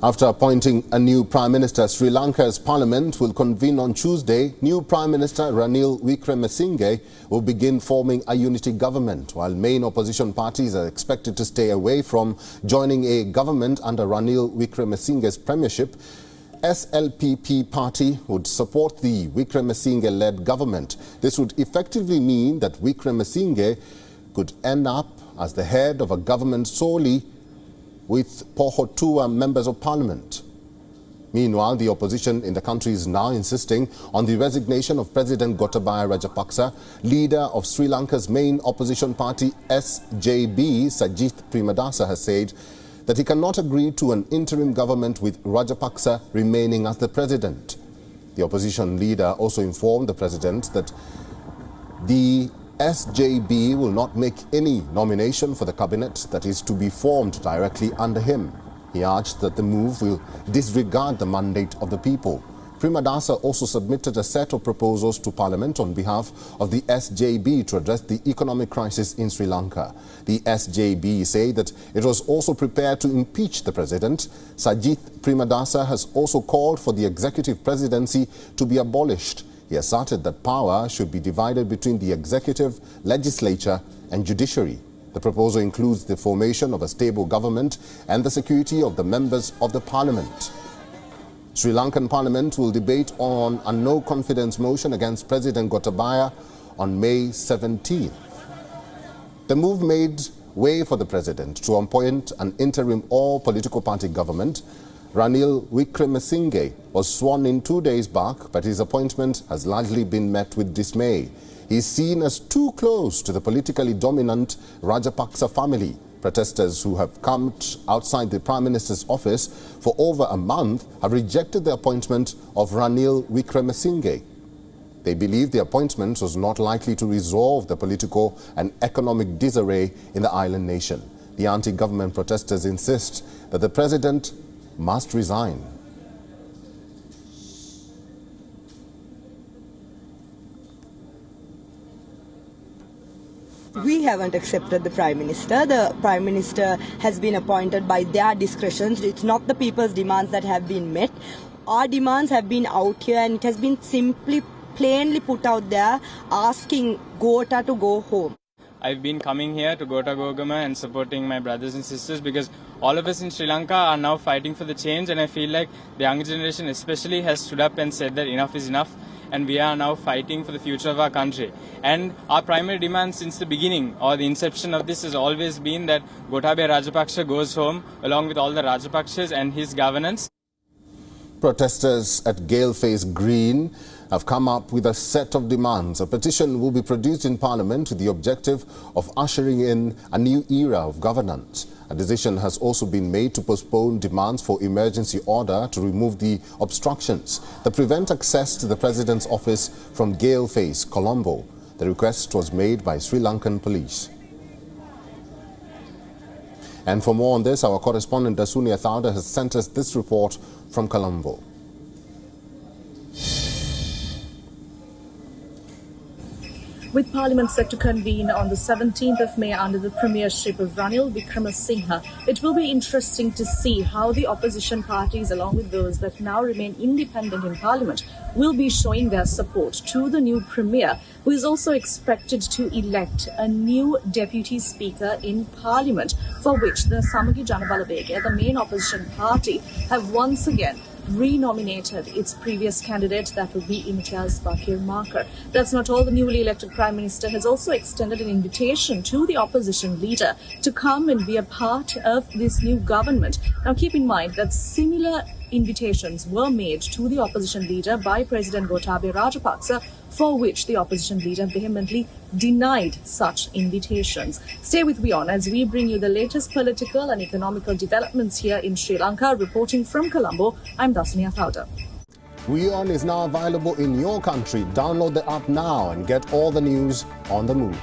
After appointing a new Prime Minister, Sri Lanka's Parliament will convene on Tuesday. New Prime Minister Ranil Wickremesinghe will begin forming a unity government, while main opposition parties are expected to stay away from joining a government under Ranil Wickremesinghe's premiership. SLPP party would support the Wickremesinghe-led government. This would effectively mean that Wickremesinghe could end up as the head of a government solely with Pohotua members of parliament. Meanwhile, the opposition in the country is now insisting on the resignation of President Gotabaya Rajapaksa. Leader of Sri Lanka's main opposition party, SJB, Sajith Premadasa, has said that he cannot agree to an interim government with Rajapaksa remaining as the president. The opposition leader also informed the president that the SJB will not make any nomination for the cabinet that is to be formed directly under him. He urged that the move will disregard the mandate of the people. Premadasa also submitted a set of proposals to Parliament on behalf of the SJB to address the economic crisis in Sri Lanka. The SJB say that it was also prepared to impeach the president. Sajith Premadasa has also called for the executive presidency to be abolished. He asserted that power should be divided between the executive, legislature and judiciary. The proposal includes the formation of a stable government and the security of the members of the parliament. Sri Lankan parliament will debate on a no-confidence motion against President Gotabaya on May 17th. The move made way for the president to appoint an interim all-political party government. Ranil Wickremesinghe was sworn in 2 days back, but his appointment has largely been met with dismay. He is seen as too close to the politically dominant Rajapaksa family. Protesters who have camped outside the Prime Minister's office for over a month have rejected the appointment of Ranil Wickremesinghe. They believe the appointment was not likely to resolve the political and economic disarray in the island nation. The anti-government protesters insist that the president must resign. We haven't accepted the Prime Minister. The Prime Minister has been appointed by their discretions. It's not the people's demands that have been met. Our demands have been out here and it has been simply plainly put out there asking Gota to go home. I've been coming here to Gota Gogama and supporting my brothers and sisters because all of us in Sri Lanka are now fighting for the change, and I feel like the younger generation especially has stood up and said that enough is enough and we are now fighting for the future of our country. And our primary demand since the beginning or the inception of this has always been that Gotabaya Rajapaksa goes home along with all the Rajapaksas and his governance. Protesters at Galeface Green have come up with a set of demands. A petition will be produced in Parliament with the objective of ushering in a new era of governance. A decision has also been made to postpone demands for emergency order to remove the obstructions that prevent access to the President's office from Galeface, Colombo. The request was made by Sri Lankan police. And for more on this, our correspondent Dasunia Thauda has sent us this report from Colombo. With Parliament set to convene on the 17th of May under the premiership of Ranil Wickremesinghe, it will be interesting to see how the opposition parties, along with those that now remain independent in Parliament, will be showing their support to the new premier, who is also expected to elect a new deputy speaker in Parliament, for which the Samagi Janabalawegaya, the main opposition party, have once again renominated its previous candidate, that would be Imtiaz Bakir Marker. That's not all. The newly elected Prime Minister has also extended an invitation to the opposition leader to come and be a part of this new government. Now keep in mind that similar invitations were made to the opposition leader by President Gotabaya Rajapaksa, for which the opposition leader vehemently denied such invitations. Stay with WION as we bring you the latest political and economical developments here in Sri Lanka. Reporting from Colombo, I'm Dasunia Thauda. WION is now available in your country. Download the app now and get all the news on the move.